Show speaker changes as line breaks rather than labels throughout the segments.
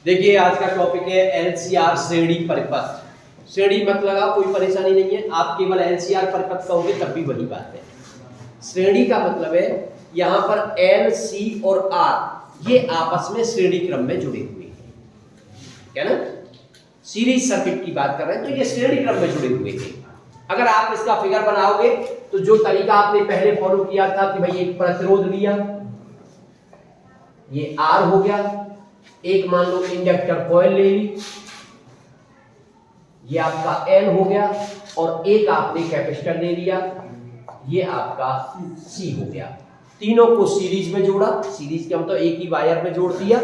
देखिए आज का टॉपिक है एलसीआर श्रेणी परिपथ। श्रेणी मत लगा, कोई परेशानी नहीं है, आप केवल एलसीआर परिपथ कहोगे तब भी वही बात है। श्रेणी का मतलब है यहाँ पर एल सी और आर ये आपस में श्रेणी क्रम में जुड़े हुए हैं, क्या ना, सीरीज सर्किट की बात कर रहे हैं, तो ये श्रेणी क्रम में जुड़े हुए हैं। अगर आप इसका फिगर बनाओगे तो जो तरीका आपने पहले फॉलो किया था कि भाई एक प्रतिरोध लिया, ये आर हो गया, एक मान लो इंडक्टर कॉइल ले ली, ये आपका एल हो गया, और एक आपने कैपेसिटर ले लिया, ये आपका सी हो गया। तीनों को सीरीज में जोड़ा, सीरीज के मतलब एक ही वायर में जोड़ दिया,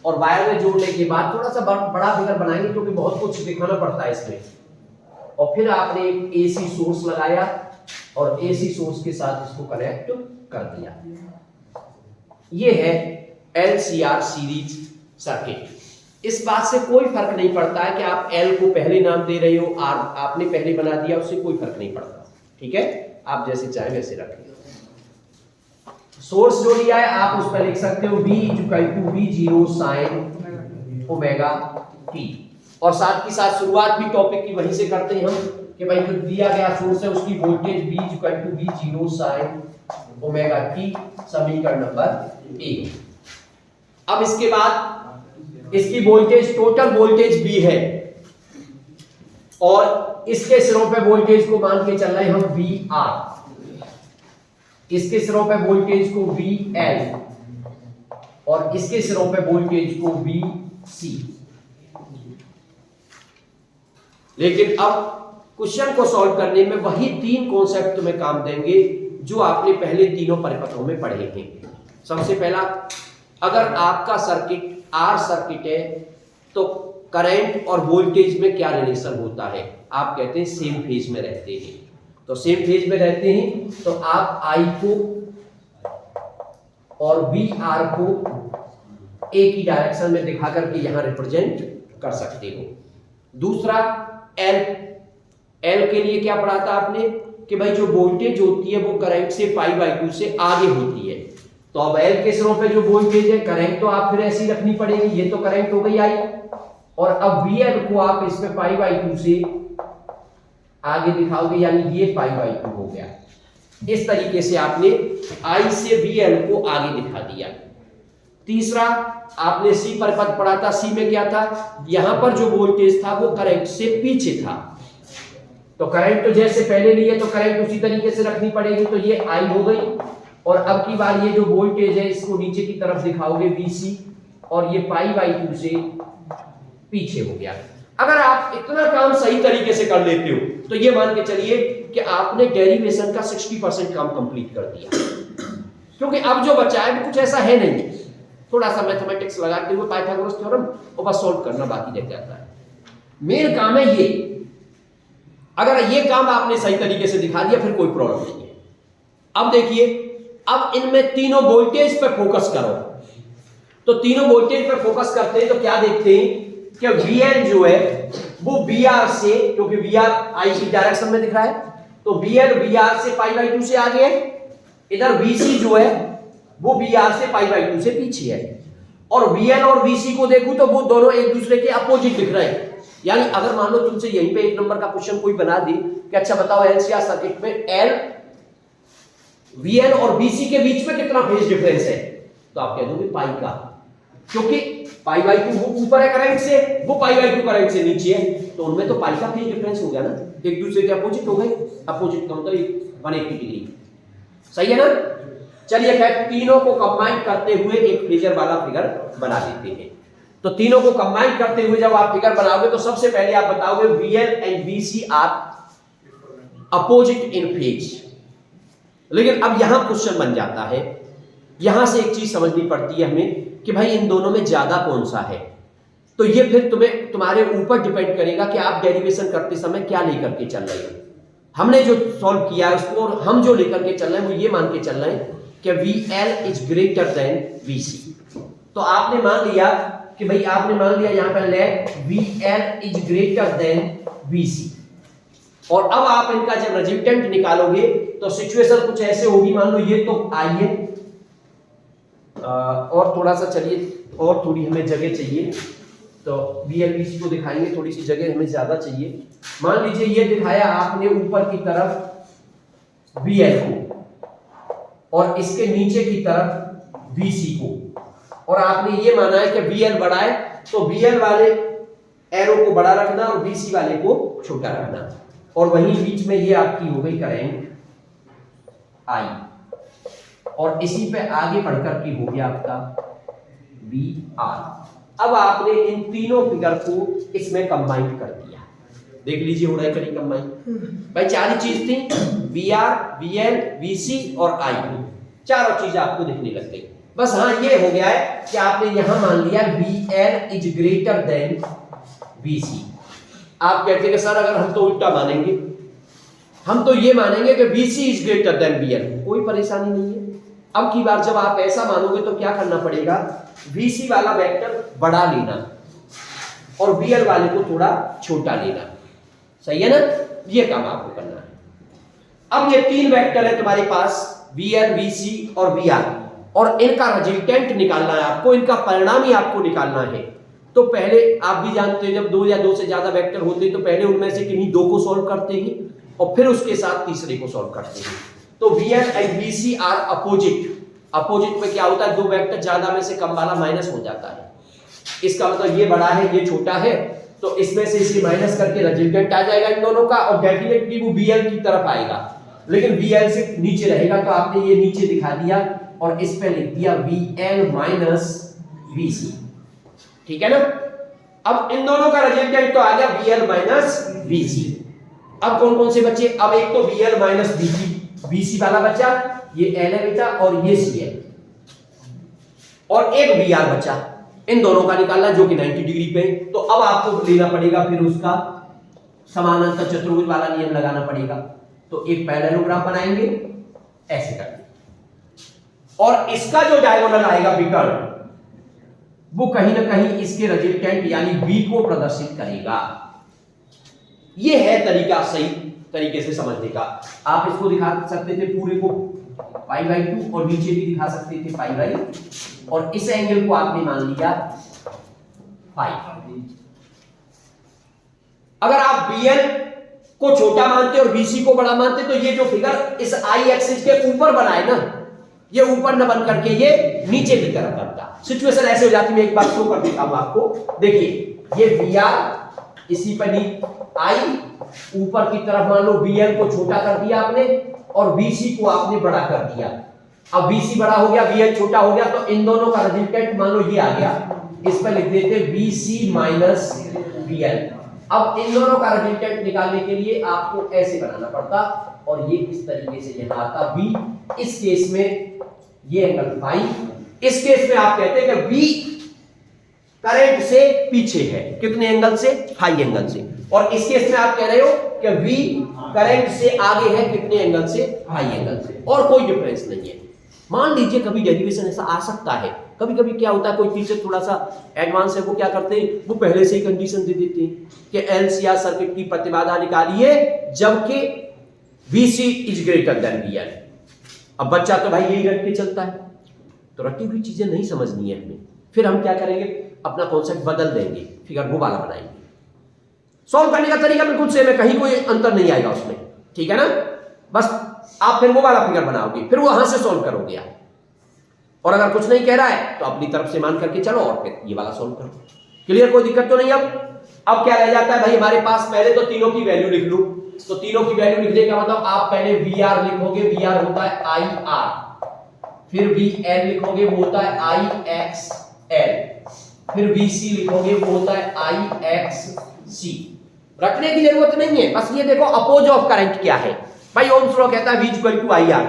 और वायर में जोड़ने के बाद थोड़ा सा बड़ा फिगर बनाएंगे क्योंकि बहुत कुछ दिखाना पड़ता है इसमें। और फिर आपने एसी सोर्स लगाया और एसी सोर्स के साथ इसको कनेक्ट कर दिया। ये है एलसीआर सीरीज सर्किट। इस बात से कोई फर्क नहीं पड़ता है कि आप एल को पहले नाम दे रहे हो, आर आपने पहले बना दिया, उससे कोई फर्क नहीं पड़ता, ठीक है, आप जैसे चाहे वैसे रखें। सोर्स जो लिया है आप उस पर लिख सकते हो V = V0 sin omega t, और साथ ही साथ शुरुआत भी टॉपिक की वहीं से करते हैं हम कि भाई जो दिया गया सोर्स है उसकी voltage V = V0 sin omega t, समीकरण नंबर 1। अब इसके बाद इसकी वोल्टेज टोटल वोल्टेज V है, और इसके सिरों पे वोल्टेज को मान के चल रहे हैं हम VR, इसके सिरों पे वोल्टेज को VL, और इसके सिरों पे वोल्टेज को VC। लेकिन अब क्वेश्चन को सॉल्व करने में वही तीन कॉन्सेप्ट तुम्हें काम देंगे जो आपने पहले तीनों परिपथों में पढ़े थे। सबसे पहला, अगर आपका सर्किट आर सर्किट है तो करंट और वोल्टेज में क्या रिलेशन होता है, आप कहते हैं सेम फेज में रहते हैं। तो सेम फेज में रहते हैं तो आप आई को और वी आर को एक ही डायरेक्शन में दिखा करके यहां रिप्रेजेंट कर सकते हो। दूसरा, एल के लिए क्या पढ़ा था आपने कि भाई जो वोल्टेज होती है वो करंट से π/2 से आगे होती है। तो अब एल के सिरों पे जो वोल्टेज है, करंट तो आप फिर ऐसी रखनी पड़ेगी, ये तो करंट हो गई आई, और अब वीएल को आप इस पे π/2 से आगे दिखाओगे, यानी ये π/2 हो गया। इस तरीके से आपने आई से वीएल को आगे दिखा दिया। तीसरा, आपने सी परिपथ पढ़ा था, सी में क्या था, यहां पर जो वोल्टेज था वो करंट से पीछे था, तो करंट तो जैसे पहले लिए तो करंट उसी तरीके से रखनी पड़ेगी, तो ये आई हो गई, और अब की बार ये जो वोल्टेज है इसको नीचे की तरफ दिखाओगे VC, और ये π/2 से पीछे हो गया। अगर आप इतना काम सही तरीके से कर लेते हो तो ये मान के चलिए कि आपने डेरिवेशन का 60% काम कंप्लीट कर दिया, क्योंकि अब जो बचा है वो कुछ ऐसा है नहीं, थोड़ा सा मैथमेटिक्स लगाते हुए पाइथागोरस थ्योरम और बस सॉल्व करना बाकी रह जाता है। मेन काम है ये, अगर ये काम आपने सही तरीके से दिखा दिया फिर कोई प्रॉब्लम नहीं है। अब देखिए, अब इनमें तीनों वोल्टेज पर फोकस करो, तो तीनों वोल्टेज पर फोकस करते हैं तो क्या देखते हैं कि VL जो है वो VR से, क्योंकि VR आई की डायरेक्शन में दिख रहा है, तो VL VR से π/2 से आगे है, इधर VC जो है वो VR से π/2 से पीछे है, और VL और VC को देखूं तो वो दोनों एक दूसरे के अपोजिट दिख रहे हैं। यानी अगर मान लो तुमसे यहीं पे एक नंबर का क्वेश्चन कोई बना दी कि अच्छा बताओ एलसीआर सर्किट में VL और VC के बीच में कितना फेज डिफरेंस है, तो आप कह दोगे पाई का, क्योंकि π/2 वो ऊपर है करंट से, वो π/2 करंट से नीचे है, तो उनमें तो पाई का फेज डिफरेंस हो गया ना, एक दूसरे के अपोजिट हो गए, अपोजिट का मतलब 180 डिग्री, सही है ना। चलिए खैर, तीनों को कंबाइन करते हुए एक फेजर वाला फिगर बना देते हैं। तो तीनों को कंबाइन करते हुए जब आप फिगर बनाओगे तो सबसे पहले आप बताओगे VL and VC are opposite in phase. लेकिन अब यहां क्वेश्चन बन जाता है, यहां से एक चीज समझनी पड़ती है हमें कि भाई इन दोनों में ज्यादा कौन सा है, तो ये फिर तुम्हारे ऊपर डिपेंड करेगा कि आप डेरिवेशन करते समय क्या लेकर के चल रहे हो। हमने जो सॉल्व किया है उसको, और हम जो लेकर के चल रहे हैं वो ये मान के चल रहे हैं कि VL is greater than VC। तो आपने मान लिया कि भाई, आपने मान लिया यहां पर let VL is greater than VC, और अब आप इनका जब रिजल्टेंट निकालोगे तो सिचुएशन कुछ ऐसे होगी, मान लो ये तो आई है, और थोड़ा सा चलिए और थोड़ी हमें जगह चाहिए, तो VLBC को दिखाएंगे, थोड़ी सी जगह हमें ज्यादा चाहिए। मान लीजिए ये दिखाया आपने ऊपर की तरफ VL को और इसके नीचे की तरफ VC को, और आपने ये माना है कि VL बड़ा है तो VL वाले एरो को बड़ा रखना और VC वाले को छोटा रखना, और वहीं बीच में ये आपकी हो गई करंट I, और इसी पे आगे बढ़कर के हो गया आपका VR। अब आपने इन तीनों फिगर को इसमें कंबाइन कर दिया, देख लीजिए हो रहा है कहीं कंबाइन। भाई चार ही चीज थी, VR, VL, VC और I, चारों चीज आपको दिखने लग गई। बस हाँ ये हो गया है कि आपने यहां मान लिया VL is greater than VC। आप कहते हैं कि सर अगर हम तो उल्टा मानेंगे, हम तो ये मानेंगे कि VC is greater then VL, कोई परेशानी नहीं है। अब की बार जब आप ऐसा मानोगे तो क्या करना पड़ेगा, VC वाला वेक्टर बड़ा लेना और VL वाले को थोड़ा छोटा लेना, सही है ना, ये काम आपको करना है। अब ये तीन वेक्टर है तुम्हारे पास VL, VC और VR, और इनका रिजल्टेंट निकालना है आपको, इनका परिणाम ही आपको निकालना है। तो पहले आप भी जानते हैं जब दो या दो से ज्यादा वेक्टर होते हैं तो पहले उनमें से किन्हीं दो को सॉल्व करते हैं और फिर उसके साथ तीसरे को सॉल्व करते हैं। तो VL and VC are opposite. Opposite में क्या होता है, दो वेक्टर ज्यादा में से कम वाला माइनस हो जाता है, इसका मतलब ये बड़ा है ये छोटा है, तो इसमें से इसे माइनस करके रिजल्टेंट आ जाएगा इन दोनों का, और डेफिनेटली वो VL की तरफ आएगा, लेकिन VL से नीचे रहेगा, तो आपने ये नीचे दिखा दिया और इस पे लिख दिया VL माइनस VC, ठीक है ना। अब इन दोनों का रिजल्टेंट तो आ गया VL माइनस VC। अब कौन कौन से बचे, अब एक तो VL माइनस VC वाला बचा, ये L है बेटा, और ये C है, और एक VR बचा, इन दोनों का निकालना जो कि 90 डिग्री पे। तो अब आपको लेना पड़ेगा फिर उसका समानांतर चतुर्भुज वाला नियम लगाना पड़ेगा। तो एक पैरेललोग्राम बनाएंगे ऐसे करके, और इसका जो डायगोनल आएगा विकर्ण वो कहीं ना कहीं इसके रिजल्टेंट यानी V को प्रदर्शित करेगा। ये है तरीका सही तरीके से समझने का। आप इसको दिखा सकते थे पूरे को π/2 और नीचे भी दिखा सकते थे π/, और इस एंगल को आपने मान लिया फाइ। अगर आप BL को छोटा मानते और VC को बड़ा मानते तो ये जो फिगर इस I एक्सिस के ऊपर बनाए ना, ये ऊपर न बन करके ये नीचे की तरफ बनता। सिचुएशन ऐसे हो जाती, मैं एक बार शो कर देता हूं आपको। देखिए ये VR इसी पर I ऊपर की तरफ मान लो VL को छोटा कर दिया आपने और VC को आपने बड़ा कर दिया। अब VC बड़ा हो गया VL छोटा हो गया, तो इन दोनों का रिजल्टेंट मान लो ये आ गया, इस पर लिख देते VC माइनस VL। अब इन दोनों का रिजल्टेंट निकालने के लिए आपको ऐसे बनाना पड़ता, और ये इस तरीके से यहां आता V। इस केस में ये एंगल फाइ, इस केस में आप कहते हैं कि V करंट से पीछे है, कितने एंगल से, फाइ एंगल से, और इस केस में आप कह रहे हो कि V करंट से आगे है, कितने एंगल से, फाइ एंगल से, और कोई डिफरेंस नहीं है। मान लीजिए कभी डेरिवेशन ऐसा आ सकता है, कभी कभी क्या होता है कोई टीचर थोड़ा सा एडवांस है, वो क्या करते हैं, वो पहले से ही कंडीशन दे देते हैं कि LCR सर्किट की प्रतिबाधा निकालिए जबकि VC is greater then VL। अब बच्चा तो भाई यही रट के चलता है, तो रटी हुई चीजें नहीं समझनी है हमें। फिर हम क्या करेंगे, अपना कॉन्सेप्ट बदल देंगे, फिगर वो वाला बनाएंगे। सॉल्व करने का तरीका बिल्कुल सेम है, कहीं कोई अंतर नहीं आएगा उसमें, ठीक है ना। बस आप फिर वो वाला फिगर बनाओगे, फिर वहां से सॉल्व करोगे आप, और अगर कुछ नहीं कह रहा है तो अपनी तरफ से मान करके चलो और फिर ये वाला सॉल्व करो। क्लियर, कोई दिक्कत तो नहीं। अब क्या रह जाता है भाई हमारे पास, पहले तो तीनों की वैल्यू लिख लूं। तो तीनों की वैल्यू लिखने का मतलब आप पहले VR लिखोगे, VR होता है IR, फिर VL लिखोगे वो होता है IXL, फिर VC लिखोगे वो होता है IXC। रखने की जरूरत नहीं है, बस ये देखो अपोज ऑफ करंट क्या है भाई। ओम्स लॉ कहता है V इक्वल टू IR,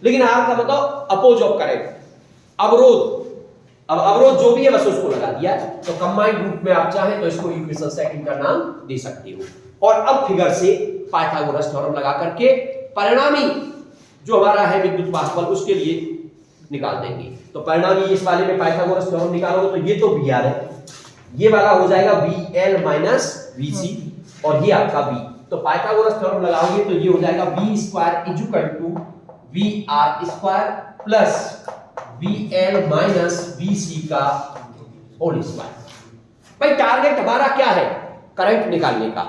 लेकिन R का मतलब अपोज ऑफ करंट, अवरोध। अब अवरोध जो भी है बस उसको लगा दिया, तो कंबाइंड रूप में आप चाहें तो इसको इक्वेशन सेकंड का नाम दे सकते हो। और अब फिगर से पाइथागोरस थ्योरम लगा करके परिणामी जो हमारा है विद्युत भागफल उसके लिए निकाल देंगे। तो परिणामी इस वाले में पाइथागोरस थ्योरम निकालोगे तो ये तो VR है, ये वाला हो जाएगा VL माइनस VC, और ये आपका V। तो पाइथागोरस थ्योरम लगाओगे तो ये हो जाएगा V square is equal to VR square plus VL minus VC का होल स्क्वायर। भाई टारगेट हमारा क्या है? करंट निकालने का।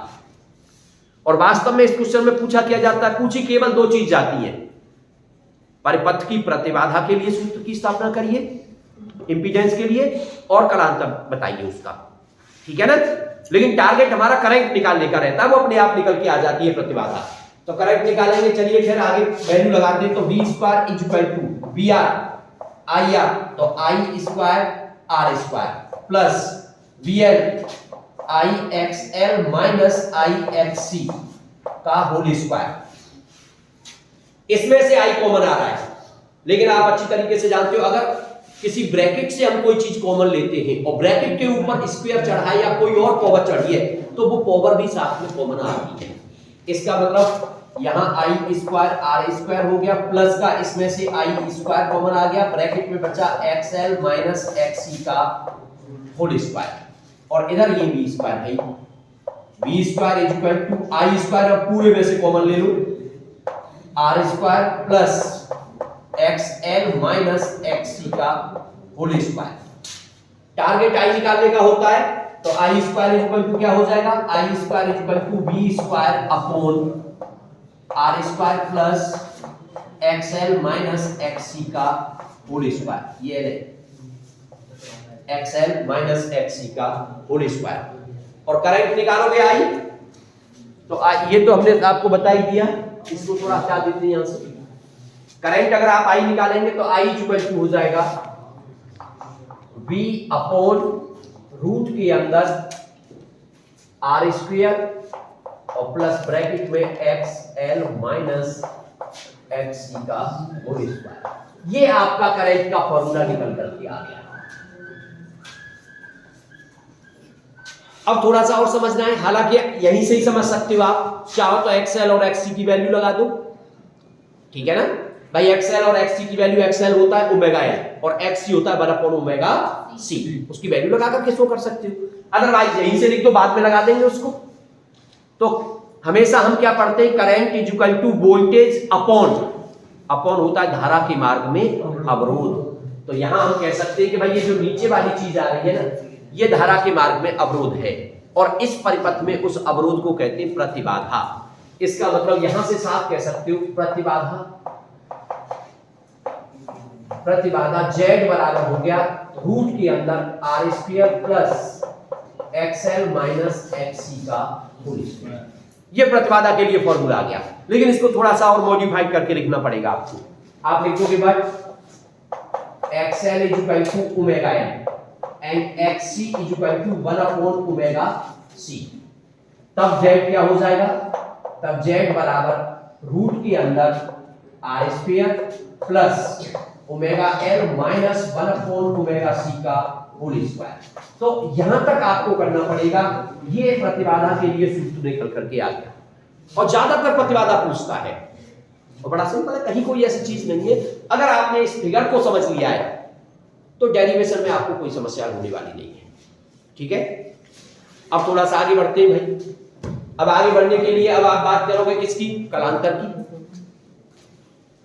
और वास्तव में इस क्वेश्चन में पूछा क्या जाता है, पूछी केवल दो चीज जाती है, परिपथ की प्रतिबाधा के लिए सूत्र की स्थापना करिए, इंपीडेंस के लिए, और कालांतर बताइए उसका, ठीक है ना। लेकिन टारगेट हमारा करंट निकालने का रहता है, वो अपने आप निकल के आ जाती है प्रतिबाधा। तो करंट निकालेंगे, चलिए फिर आगे वैल्यू लगाते हैं। तो V square is equal to VR IR, तो I square R square plus VL IXL minus IXC का होल स्क्वायर। इसमें से I कॉमन आ रहा है, लेकिन आप अच्छी तरीके से जानते हो अगर किसी ब्रैकेट से हम कोई चीज कॉमन लेते हैं और ब्रैकेट के ऊपर स्क्वायर चढ़ा है या कोई और पावर चढ़ी है तो वो पावर भी साथ में कॉमन आती है। इसका मतलब यहाँ I स्क्वायर R स्क्वायर हो गया, प्लस का इसमें से I स्क्वायर कॉमन आ गया, ब्रैकेट में बचा XL माइनस XC का होल स्क्वायर, और इधर ये V स्क्वायर है। V square is equal to I square, अब पूरे में से कॉमन ले लो, R square plus XL minus XC का होल स्क्वायर। टारगेट I निकालने का होता है, तो I square is equal to क्या हो जाएगा, I square is equal to V square upon R square plus XL minus XC का होल स्क्वायर, ये ले XL माइनस XC का होल स्क्वायर। और करंट निकालोगे I, तो ये तो हमने आपको बता ही दिया, इसको थोड़ा हटा देते हैं यहां से। करंट अगर आप I निकालेंगे तो I इक्वल टू हो जाएगा V अपॉन रूट के अंदर R स्क्वायर और प्लस ब्रैकेट में XL माइनस XC का होल स्क्वायर। ये आपका करंट का फॉर्मूला निकल करके आ गया। अब थोड़ा सा और समझना है, हालांकि यहीं से ही समझ सकते हो आप, चाहो तो XL और XC की वैल्यू लगा दो, ठीक है ना भाई। XL और XC की वैल्यू, XL होता है ओमेगा L और XC होता है 1 ओमेगा C, उसकी वैल्यू लगा करके शो कर सकते हो। अदरवाइज यहीं से लिख दो, बाद में लगा देंगे उसको। तो हमेशा हम क्या पढ़ते हैं, current is equal to voltage upon होता है धारा के मार्ग में अवरोध। तो यहां हम कह सकते हैं कि भाई ये जो नीचे वाली चीज आ रही है ना, ये धारा के मार्ग में अवरोध है, और इस परिपथ में उस अवरोध को कहते हैं प्रतिबाधा। इसका मतलब यहां से साफ कह सकते हो प्रतिबाधा Z बराबर हो गया रूट के अंदर R square plus XL minus XC का होल स्क्वायर। ये प्रतिबाधा के लिए फॉर्मूला आ गया, लेकिन इसको थोड़ा सा और मॉडिफाई करके लिखना पड़ेगा आपको। आप लिखोगे बाद XL is equal to omega L and XC is equal to 1 upon omega C। तब Z क्या हो जाएगा, तब Z बराबर रूट के अंदर R square plus omega L minus 1 upon omega C का होल स्क्वायर। तो यहां तक आपको करना पड़ेगा, ये प्रतिबाधा के लिए सूत्र निकल करके आ गया। और ज्यादातर प्रतिबाधा पूछता है, और बड़ा सिंपल है, कहीं कोई ऐसी चीज नहीं है। अगर आपने इस फिगर को समझ लिया है तो डेरिवेशन में आपको कोई समस्या होने वाली नहीं है, ठीक है। अब थोड़ा सा आगे बढ़ते हैं भाई। अब आगे बढ़ने के लिए अब आप बात करोगे किसकी, कलांतर की।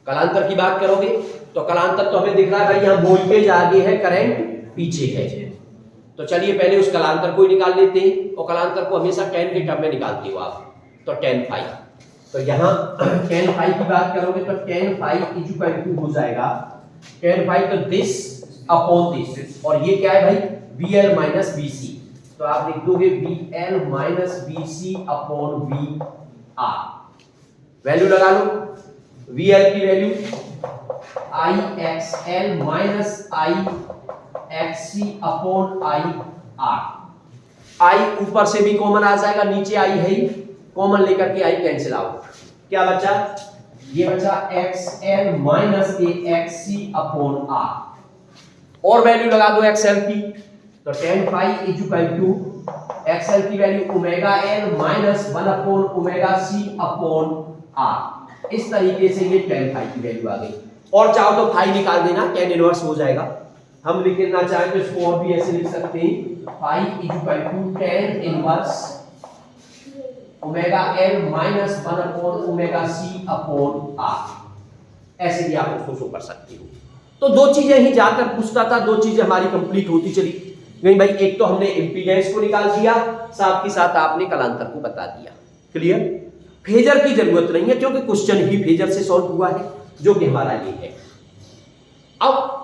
कलांतर की बात करोगे तो कलांतर तो हमें दिख रहा है भाई, यहाँ वोल्टेज आगे है, करंट पीछे है। तो चलिए पहले उस कलांतर को ही निकाल लेते हैं, और कलांतर को हमेशा tan के टर्म में निकालते हो आप, तो tan फाई। तो यहाँ tan फाई की बात करोगे तो tan phi is equal to हो जाएगा tan फाई तो दिस अपॉन दिस, और ये क्या है भाई, VL माइनस VC। तो आप लिख दोगे VL minus VC upon VR। Value लगा लो, VL की value IXL minus IXC upon IR। I ऊपर से भी कॉमन आ जाएगा, नीचे I है ही, कॉमन लेकर के I कैंसिल आउट। क्या बचा, ये बचा XL minus XC upon R। और वैल्यू लगा दो XL की, तो tan phi is equal to XL की value omega L minus 1 upon omega C upon R। इस तरीके से ये tan फाई की वैल्यू आ गई। और चाहो तो फाई निकाल देना, tan इनवर्स हो जाएगा। हम लिखना चाहें तो इसको और भी ऐसे लिख सकते हैं, phi is equal to tan inverse omega L minus 1 upon omega C upon R। ऐसे भी आप उसको शो कर सकते हो। तो दो चीजें ही जाकर पूछता था, दो चीजें हमारी कंप्लीट होती चली। नहीं भाई, एक तो हमने इम्पीडेंस को निकाल दिया, साथ ही साथ आपने कलांतर को बता दिया। क्लियर? फेजर की जरूरत नहीं है क्योंकि क्वेश्चन ही फेजर से सॉल्व हुआ है, जो कि हमारा ये है। अब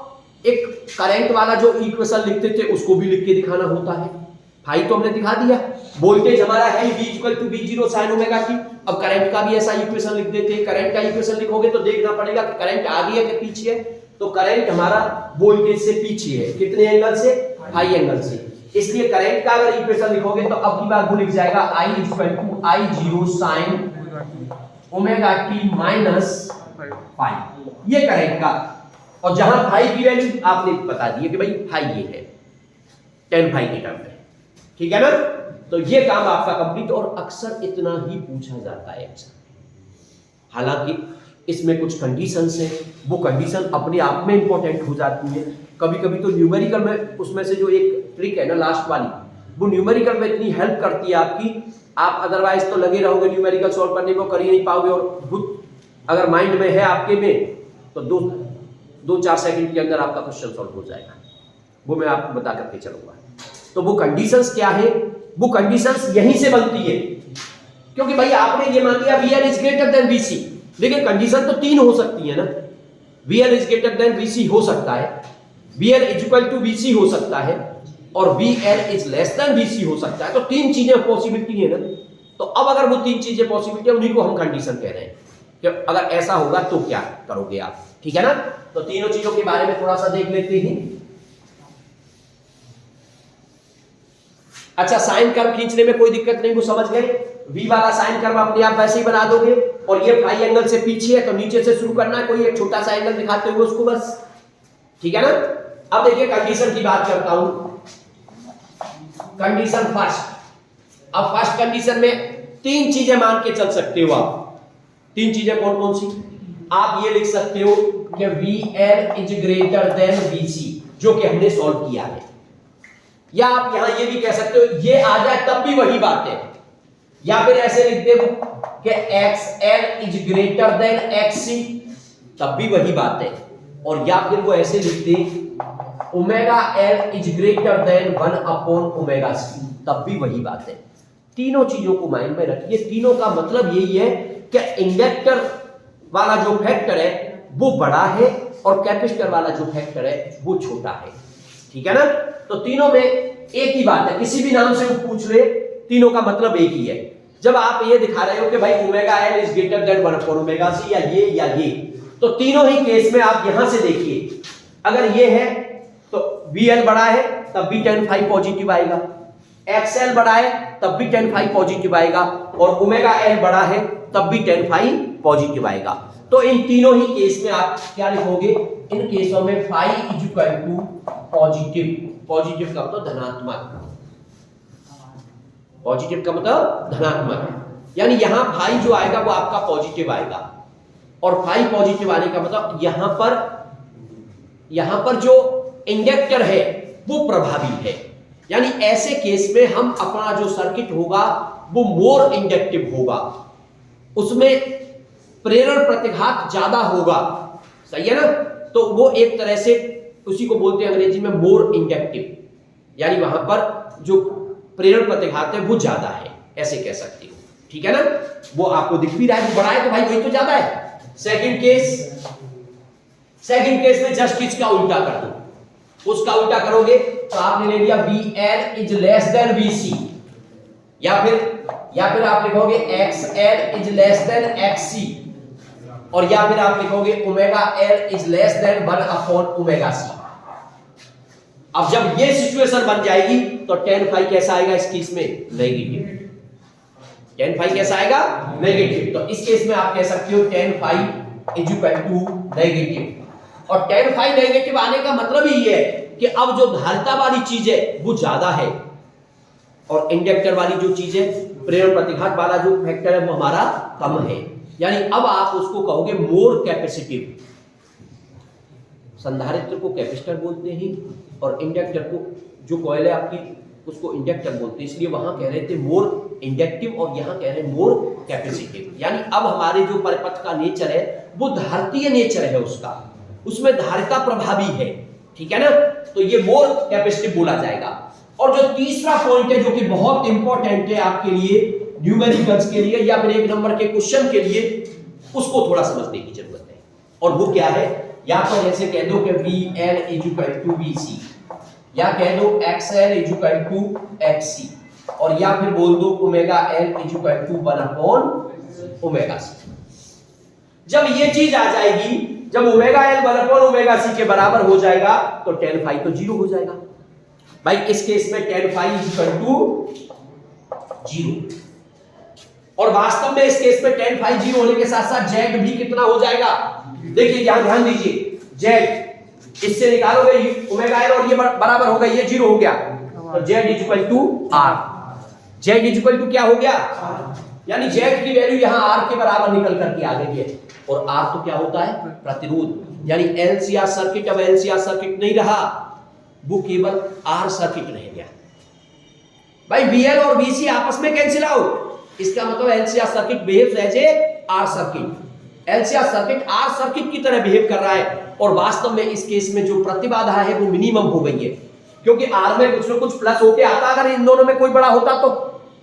एक करंट वाला जो इक्वेशन लिखते थे उसको भी लिख के दिखाना होता है। फाई तो हमने दिखा दिया, वोल्टेज हमारा है V equal to V0 sin omega t। अब करंट का भी ऐसा इक्वेशन लिख देते हैं। करंट का इक्वेशन लिखोगे तो देखना पड़ेगा कि करंट आगे है कि पीछे है। तो करंट हमारा वोल्टेज से पीछे है, कितने एंगल से? फाई एंगल से। इसलिए करंट का अगर इक्वेशन लिखोगे तो अब की बार वो लिख जाएगा I equal to I0 sin omega t minus phi, ये करंट का। और जहां फाई की वैल्यू आपने बता दी है कि भाई फाई ये है, tan फाई के टर्म में, ठीक है ना? तो ये काम आपका कंप्लीट। और अक्सर इतना ही पूछा जाता है अक्सर, हालांकि इसमें कुछ कंडीशंस हैं, वो कंडीशन अपने आप में इंपॉर्टेंट हो जाती है। कभी कभी तो न्यूमेरिकल में उसमें से जो एक ट्रिक है ना लास्ट वाली, वो न्यूमेरिकल में इतनी हेल्प करती है आपकी, आप अदरवाइज तो लगे रहोगे न्यूमेरिकल सॉल्व करने को, कर ही नहीं पाओगे। और खुद अगर माइंड में है आपके में तो दो चार सेकंड के अंदर आपका क्वेश्चन सॉल्व हो जाएगा। वो मैं आपको बता करके चलूंगा। तो वो कंडीशंस क्या है? वो कंडीशंस यहीं से बनती है, क्योंकि भाई आपने ये मान लिया VL is greater than VC, लेकिन कंडीशन तो तीन हो सकती है ना। VL is greater than VC हो सकता है, VL इक्वल टू VC हो सकता है, और VL is less than VC हो सकता है। तो तीन चीजें पॉसिबिलिटी है ना। तो अब अगर वो तीन चीजें पॉसिबिलिटी है, उन्हीं को हम कंडीशन कह रहे हैं कि अगर ऐसा होगा तो क्या करोगे आप, ठीक है ना? तो तीनों चीजों के बारे में थोड़ा सा देख लेते हैं। अच्छा, साइन कर्व खींचने में कोई दिक्कत नहीं, वो समझ गए। V वाला साइन कर्व अपने आप वैसे ही बना दोगे, और ये फाई एंगल से पीछे है तो नीचे से शुरू करना है, कोई एक छोटा सा एंगल दिखाते हुए उसको बस, ठीक है ना? अब देखिए कंडीशन की बात करता हूं। Condition first. अब फर्स्ट कंडीशन में तीन चीजें मान के चल सकते हो आप। तीन चीजें कौन कौन सी? आप ये लिख सकते हो कि VL is greater than VC, जो कि हमने सॉल्व किया है। या आप यहां ये भी कह सकते हो, ये आ जाए तब भी वही बात है। या फिर ऐसे लिख दे कि XL is greater then XC, तब भी वही बात है। और या फिर वो ऐसे लिख दे omega L is greater than 1 upon omega C, तब भी वही बात है। तीनों चीजों को माइंड में रखिए। तीनों का मतलब यही है कि इंडक्टर वाला जो फैक्टर है वो बड़ा है और कैपेसिटर वाला जो फैक्टर है वो छोटा है, ठीक है ना? तो तीनों में एक ही बात है, किसी भी नाम से वो पूछ ले, तीनों का मतलब एक ही है। जब आप ये दिखा रहे हो कि भाई omega L is greater than 1 upon omega C, या ये, तो तीनों ही केस में आप यहां से देखिए, अगर ये है तो VL बड़ा है तब भी tan फाई पॉजिटिव आएगा, XL बड़ा है तब भी tan फाई पॉजिटिव आएगा, और ओमेगा L बड़ा है तब भी tan फाई पॉजिटिव आएगा। तो इन तीनों ही केस में आप क्या लिखोगे? इन केसों में phi is equal to positive. Positive का मतलब धनात्मक, पॉजिटिव का मतलब धनात्मक, यानी यहां फाई जो आएगा वो आपका पॉजिटिव आएगा। और फाई पॉजिटिव आने का मतलब यहां पर जो इंडक्टर है वो प्रभावी है। यानी ऐसे केस में हम अपना जो सर्किट होगा वो मोर इंडक्टिव होगा, उसमें प्रेरण प्रतिघात ज्यादा होगा, सही है ना? तो वो एक तरह से उसी को बोलते हैं अंग्रेजी में मोर इंडक्टिव, यानी वहां पर जो प्रेरण प्रतिघात है वो ज्यादा है, ऐसे कह सकते हो, ठीक है ना? वो आपको दिख भी रहा है, वो बड़ा है तो भाई वही तो ज्यादा है। सेकंड केस में जस्ट इसका उल्टा कर दो। उसका उल्टा करोगे तो आपने ले लिया VL is less than VC, या फिर आप लिखोगे XL is less than XC, और या फिर आप लिखोगे omega L is less than 1 upon omega C। अब जब ये सिचुएशन बन जाएगी तो tan फाई कैसा आएगा इस केस में? नेगेटिव। tan फाई कैसा आएगा? नेगेटिव। तो इस केस में आप कह सकते हो tan phi is equal to negative. और tan फाई नेगेटिव आने का मतलब ही ये है कि अब जो धारिता वाली चीज है वो ज्यादा है, और इंडक्टर वाली जो चीज है, प्रेरण प्रतिघात वाला जो फैक्टर है वो हमारा कम है। यानी अब आप उसको कहोगे मोर कैपेसिटिव। संधारित्र को कैपेसिटर बोलते हैं और इंडक्टर को, जो कॉइल है आपकी, उसको इंडक्टर बोलते हैं। इसलिए वहां कह रहे थे मोर इंडक्टिव और यहां कह रहे हैं मोर कैपेसिटिव। यानी अब हमारे जो परिपथ का नेचर है वो धारितीय नेचर है, उसका उसमें धारिता प्रभावी है, ठीक है ना? तो ये मोर कैपेसिटिव बोला जाएगा। और जो तीसरा पॉइंट है जो कि बहुत इंपॉर्टेंट है आपके लिए न्यूमेरिकल्स के लिए या फिर एक नंबर के क्वेश्चन के लिए, उसको थोड़ा समझने की जरूरत है। और वो क्या है, या तो ऐसे कह दो कि VL = VC, या कह दो XL = XC, और या फिर बोल दो ω_L = 1/ωc। जब ये चीज आ जाएगी, जब ω_L 1/ωc के बराबर हो जाएगा तो tan phi तो 0 हो जाएगा। भाई इस केस में tan phi = 0, और वास्तव में इस केस में tan phi 0 होने के साथ साथ z भी कितना हो जाएगा, देखिए यहां ध्यान दीजिए, z इससे निकालोगे ω_L और ये बराबर होगा, ये 0 हो गया, तो z = r, z = क्या हो गया, यानी z की वैल्यू यहां r के बराबर निकल करके आ गई है। और r तो क्या होता है, प्रतिरोध, यानी LCR सर्किट अब LCR सर्किट नहीं रहा, वो केवल R सर्किट रह गया। भाई VL और VC आपस में कैंसिल आउट, इसका मतलब LCR circuit behaves as a R circuit. LCR circuit R circuit की तरह बिहेव कर रहा है, और वास्तव में इस केस में जो प्रतिबाधा है वो मिनिमम हो गई है, क्योंकि R में कुछ ना कुछ प्लस होके आता, अगर इन दोनों में कोई बड़ा होता तो,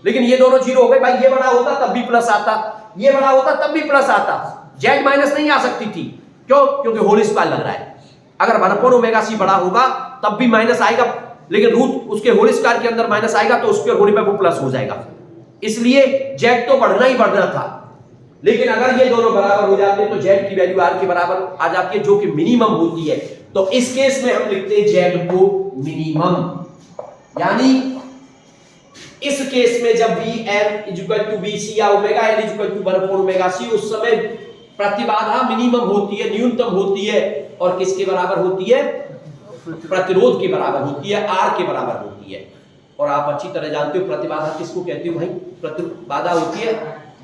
लेकिन ये दोनों 0 हो गए। भाई ये बड़ा होता तब भी प्लस आता, ये बड़ा होता तब भी प्लस आता, z माइनस नहीं आ सकती थी, क्यों, क्योंकि होल स्क्वायर लग रहा है। अगर 1/ωc बड़ा होगा तब भी माइनस आएगा, लेकिन रूट उसके होल स्क्वायर के अंदर माइनस आएगा तो उसके होने पे वो प्लस हो जाएगा, इसलिए z तो बढ़ना ही बढ़ना था। लेकिन अगर ये दोनों बराबर हो जाते तो z की वैल्यू r के बराबर आ जाती है, जो कि मिनिमम होती है। तो इस केस में हम लिखते हैं z को मिनिमम, यानी इस केस में जब VL = VC या ω_L = 1/ωc, उस समय प्रतिबाधा मिनिमम होती है, न्यूनतम होती है, और किसके बराबर होती है, प्रतिरोध के बराबर होती है, R के बराबर होती है। और आप अच्छी तरह जानते हो प्रतिबाधा किसको कहते हो भाई, प्रतिबाधा होती है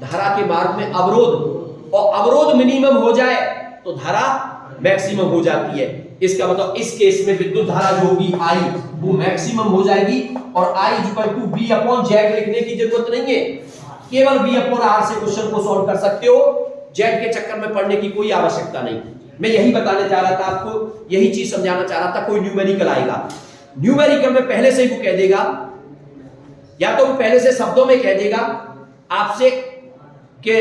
धारा के मार्ग में अवरोध, और अवरोध मिनिमम हो जाए तो धारा मैक्सिमम हो जाती है। इसका मतलब इस केस में विद्युत धारा जो होगी I वो मैक्सिमम हो जाएगी, और I = V/Z लिखने की जरूरत नहीं है, केवल V/R से क्वेश्चन को सॉल्व कर सकते हो, Z के चक्कर में पढ़ने की कोई आवश्यकता नहीं। मैं यही बताने चाह रहा था आपको, यही चीज समझाना चाह रहा था। कोई न्यूमेरिकल आएगा, न्यूमेरिकल में पहले से ही वो कह देगा, या तो वो पहले से शब्दों में कह देगा आपसे कि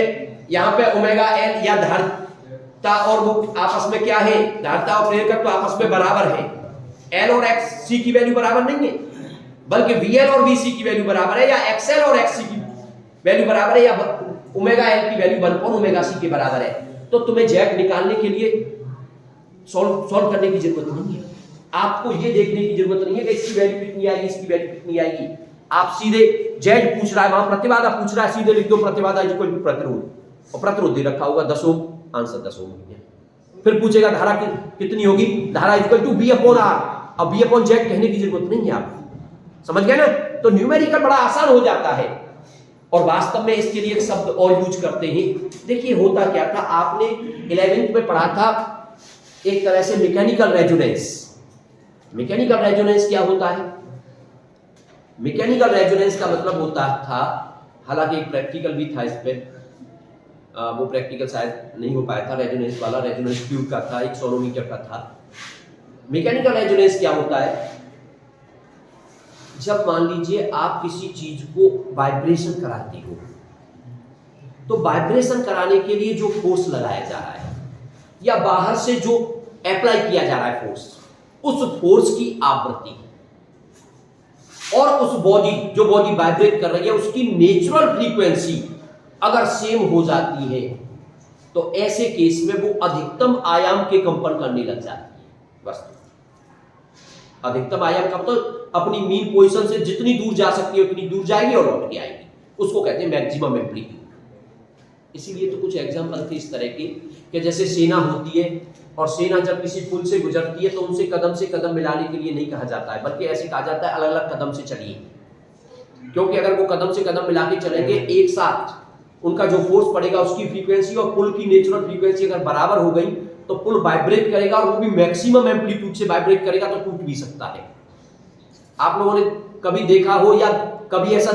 यहाँ पे ω_L या धारिता और वो आपस में क्या है, धारिता और प्रेरकत्व तो आपस में बराबर है, L और XC की वैल्यू बराबर नहीं है, बल्कि VL और VC की वैल्यू बराबर है, या XL और XC की वैल्यू बराबर है, या ω_L की वैल्यू 1/ωc के बराबर है। तो तुम्हें z निकालने के लिए सॉल्व करने की जरूरत नहीं है, आपको ये देखने की जरूरत नहीं है कि इसकी वैल्यू कितनी आएगी, इसकी वैल्यू कितनी आएगी। आप सीधे z पूछ रहा है, वहां प्रतिबाधा पूछ रहा है, सीधे लिख दो प्रतिबाधा = प्रतिरोध, और प्रतिरोध दे रखा होगा 10 ओम, आंसर 10 ओम है। फिर पूछेगा धारा कितनी होगी, धारा = V/R, अब V/Z कहने की जरूरत नहीं है, आप समझ गए ना। तो न्यूमेरिकल बड़ा आसान हो जाता है, और वास्तव में इसके लिए एक शब्द और यूज करते हैं। देखिए होता क्या था, आपने 11th में पढ़ा था एक तरह से मैकेनिकल रेजोनेंस। मैकेनिकल रेजोनेंस क्या होता है, मैकेनिकल रेजोनेंस का मतलब होता था, हालांकि एक प्रैक्टिकल भी था इस पे, वो प्रैक्टिकल शायद नहीं हो पाया था रेजोनेंस वाला, रेजोनेंस ट्यूब का था, 1 सोनोमीटर का था। मैकेनिकल रेजोनेंस क्या होता है, जब मान लीजिए आप किसी चीज को वाइब्रेशन कराते हो, तो वाइब्रेशन कराने के लिए जो फोर्स लगाया जा रहा है, या बाहर से जो अप्लाई किया जा रहा है फोर्स, उस फोर्स की आवृत्ति और उस बॉडी जो बॉडी वाइब्रेट कर रही है उसकी नेचुरल फ्रीक्वेंसी अगर सेम हो जाती है, तो ऐसे केस में वो अधिकतम आयाम के कंपन करने लग जाती है। बस अधिकतम आयाम का मतलब अपनी मीन पोजीशन से जितनी दूर जा सकती है उतनी दूर जाएगी और लौट के आएगी, उसको कहते हैं मैक्सिमम एम्पलीट्यूड। इसीलिए तो कुछ एग्जांपल थे इस तरह के कि जैसे सेना होती है, और सेना जब किसी पुल से गुजरती है तो उनसे कदम मिलाने के लिए नहीं कहा जाता है, बल्कि ऐसे कहा जाता है अलग अलग कदम से चलिए, क्योंकि अगर वो कदम से कदम मिला के चलेंगे एक साथ, उनका जो फोर्स पड़ेगा उसकी फ्रीक्वेंसी और पुल की नेचुरल फ्रीक्वेंसी अगर बराबर हो गई तो पुल वाइब्रेट करेगा, और वो भी मैक्सिमम एम्पलीट्यूड से वाइब्रेट करेगा, तो टूट भी सकता है। आप लोगों ने कभी देखा हो या कभी ऐसा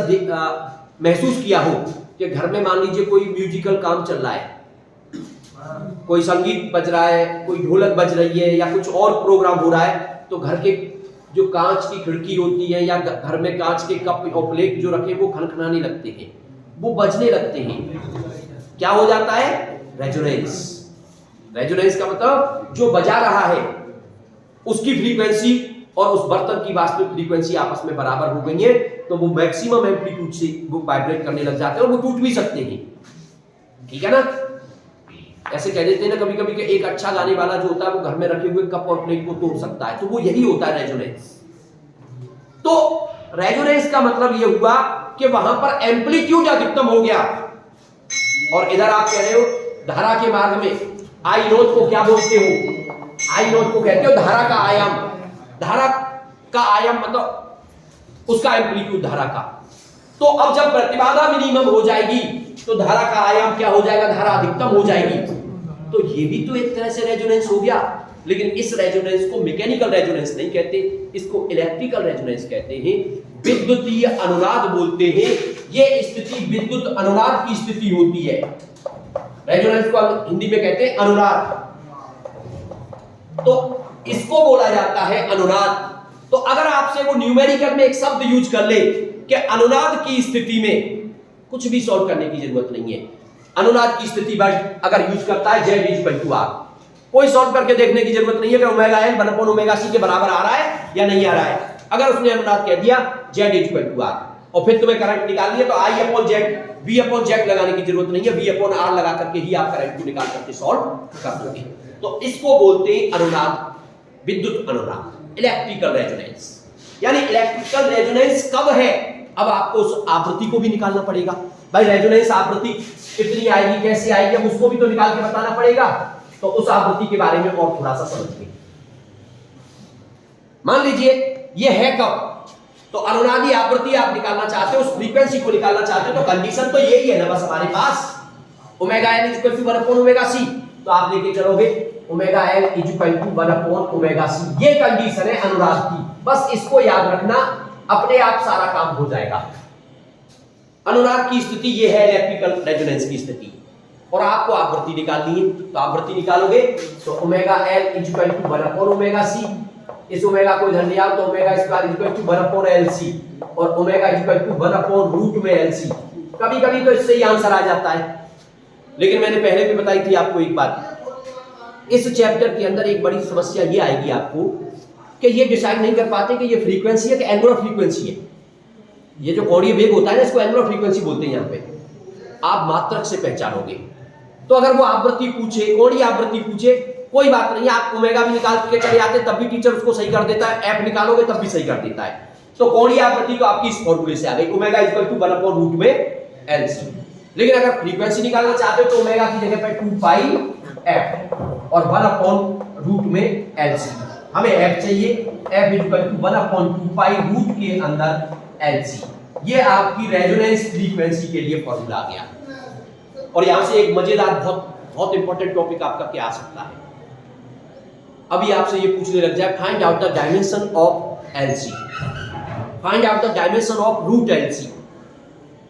महसूस किया हो कि घर में मान लीजिए कोई म्यूजिकल काम चल रहा है, कोई संगीत बज रहा है, कोई ढोलक बज रही है, या कुछ और प्रोग्राम हो रहा है, तो घर के जो कांच की खिड़की होती है या घर में कांच के कप और प्लेट जो रखे वो खनखनाने लगते हैं, वो बजने लगते हैं। क्या हो जाता है? रेजोनेंस। रेजोनेंस का मतलब जो बजा रहा है उसकी फ्रीक्वेंसी और उस बर्तन की वास्तविक फ्रीक्वेंसी आपस में बराबर हो गई है, तो वो मैक्सिमम एम्पलीट्यूड से वो वाइब्रेट करने लग जाते हैं और वो टूट भी सकते हैं। ठीक है ना? ऐसे कह देते हैं ना कभी कभी कि एक अच्छा गाने वाला जो होता है वो घर में रखे हुए कप और प्लेट को तोड़ सकता है, तो वो यही होता है रेजोनेंस। तो रेजोनेंस का मतलब ये हुआ कि वहां पर एम्पलीट्यूड अधिकतम हो गया। और इधर आप कह रहे हो धारा के मार्ग में आई नोट को क्या बोलते हो? आई नोट को कहते हो धारा का आयाम। धारा का आयाम मतलब उसका एम्पलीट्यूड धारा का। तो अब जब प्रतिबाधा मिनिमम हो जाएगी तो धारा का आयाम क्या हो जाएगा? धारा अधिकतम हो जाएगी। तो ये भी तो एक तरह से रेजोनेंस हो गया, लेकिन इस रेजोनेंस को मैकेनिकल रेजोनेंस नहीं कहते, इसको इलेक्ट्रिकल रेजोनेंस कहते हैं, विद्युतीय अनुनाद बोलते हैं। ये स्थिति विद्युत अनुनाद की स्थिति होती है। रेजोनेंस को हिंदी में कहते हैं अनुनाद, तो इसको बोला जाता है अनुनाद। तो अगर आपसे वो न्यूमेरिकल में एक शब्द यूज कर ले कि अनुनाद की स्थिति में, कुछ भी सॉल्व करने की जरूरत नहीं है। अनुनाद की स्थिति अगर यूज करता है Z इक्वल टू R, कोई सॉल्व करके देखने की जरूरत नहीं है कि ओमेगा L 1/ओमेगा C के बराबर आ रहा है या नहीं आ रहा है। अगर उसने अनुनाद कह दिया Z इक्वल टू R और फिर तुम्हें करंट निकाल दिया, तो I/Z V/Z लगाने की जरूरत नहीं है, V/R लगा करके ही आप करंट को निकाल करके सॉल्व कर दोगे। तो इसको बोलते हैं अनुनाद, विद्युत अनुनाद, इलेक्ट्रिकल रेजोनेंस। यानी इलेक्ट्रिकल रेजोनेंस कब है? अब आपको उस आवृत्ति को भी निकालना पड़ेगा। भाई रेजोनेंस आवृत्ति कितनी आएगी, कैसे आएगी, अब उसको भी तो निकाल के बताना पड़ेगा। तो उस आवृत्ति के बारे में और थोड़ा सा समझिए। मान लीजिए ये है कब, तो अनुनादी आवृत्ति आप निकालना चाहते हो, उस फ्रीक्वेंसी को निकालना चाहते हो, तो कंडीशन तो यही है ना बस हमारे पास, ओमेगा L इक्वल टू 1/ओमेगा C। तो आप लेके चलोगे ओमेगा L इक्वल टू 1/ओमेगा C। ये कंडीशन है अनुनाद की, बस इसको याद रखना, अपने आप सारा काम हो जाएगा। अनुनाद की स्थिति ये है इलेक्ट्रिकल रेजोनेंस की स्थिति, और आपको आवृत्ति निकालनी है। तो आवृत्ति निकालोगे तो ओमेगा L इक्वल टू 1/ओमेगा C, इस ओमेगा को इधर ले आओ तो omega square equal to 1/LC और ओमेगा इक्वल टू 1/√LC। कभी-कभी तो इससे ही आंसर आ जाता है, लेकिन मैंने पहले भी बताई थी आपको एक बात, इस चैप्टर के अंदर एक बड़ी समस्या ये आएगी आपको कि ये डिसाइड नहीं कर पाते कि ये फ्रीक्वेंसी है कि एंगुलर फ्रीक्वेंसी है। ये जो कोणीय वेग होता है ना, इसको एंगुलर फ्रीक्वेंसी बोलते हैं। यहाँ पे आप मात्रक से पहचानोगे। तो अगर वो आवृत्ति पूछे, कोणीय आवृत्ति पूछे, कोई बात नहीं, आप ओमेगा भी निकाल के चले आते तब भी टीचर उसको सही कर देता है, एफ निकालोगे तब भी सही कर देता है। तो कोणीय आवृत्ति तो आपकी इस फॉर्मूले से आ गई, ओमेगा इक्वल टू 1/√LC। लेकिन अगर फ्रीक्वेंसी निकालना चाहते हो तो ओमेगा की जगह पे 2πf और 1/√LC। हमें f चाहिए, f इक्वल टू 1/2π रूट के अंदर LC। ये आपकी रेजोनेंस फ्रीक्वेंसी के लिए फॉर्मूला आ गया। और यहां से एक मजेदार बहुत इंपॉर्टेंट टॉपिक आपका क्या आ सकता है, अभी आपसे ये पूछने लग जाए, find out the dimension of LC, find out the dimension of √LC।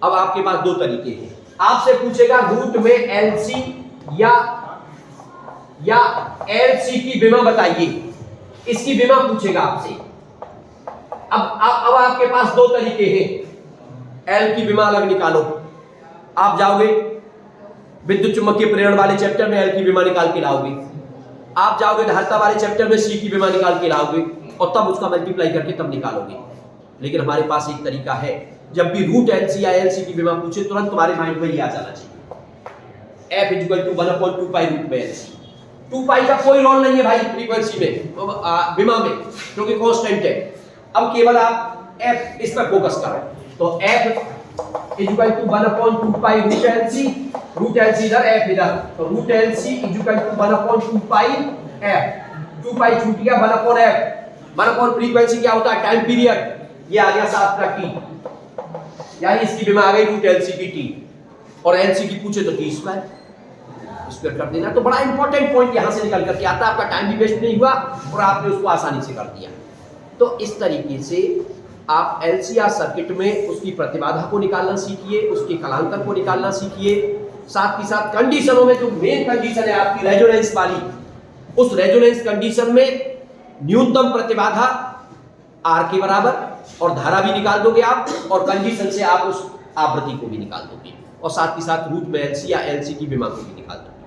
अब आपके पास दो तरीके हैं, आपसे पूछेगा रूट में LC या LC की विमा बताइए, इसकी विमा पूछेगा आपसे। अब आपके पास दो तरीके हैं, L की विमा अलग निकालो। आप जाओगे विद्युत चुंबकीय प्रेरण वाले चैप्टर में L की विमा निकाल के लाओगे, आप जाओगे धारिता वाले चैप्टर में C की विमा निकाल के लाओगे और तब उसका मल्टीप्लाई करके तब निकालोगे। लेकिन हमारे पास एक तरीका है, जब भी √LC या LC की विमा पूछे तुरंत तुम्हारे माइंड में ये आ जाना चाहिए, f इक्वल टू 1/2π√LC। 2π का कोई रोल नहीं है भाई फ्रीक्वेंसी में, विमा में, क्योंकि कांस्टेंट है। अब केवल आप f इस पर फोकस करो, तो f equal to 1/2π√LC, √LC इधर f इधर, तो √LC इक्वल टू 1/2πf, 2π छूट गया 1/f। 1/ फ्रीक्वेंसी क्या होता है, टाइम पीरियड, ये आ गया 7 का t, यानी इसकी विमा आ गई √LC की t, और LC की पूछे तो t स्क्वायर कर देना। तो बड़ा इंपॉर्टेंट पॉइंट यहां से निकल करके आता है, आपका टाइम भी वेस्ट नहीं हुआ और आपने उसको आसानी से कर दिया। तो इस तरीके से आप LCR सर्किट में उसकी प्रतिबाधा को निकालना सीखिए, उसके कलांतर को निकालना सीखिए, साथ ही साथ कंडीशनों में जो मेन कंडीशन है आपकी रेजोनेंस वाली, उस रेजोनेंस कंडीशन में न्यूनतम प्रतिबाधा आर के बराबर, और धारा भी निकाल दोगे आप, और कंडीशन से आप उस आवृत्ति को भी निकाल दोगे, और साथ ही साथ रूट में एलसी या एलसी की विमा को भी निकाल दोगे।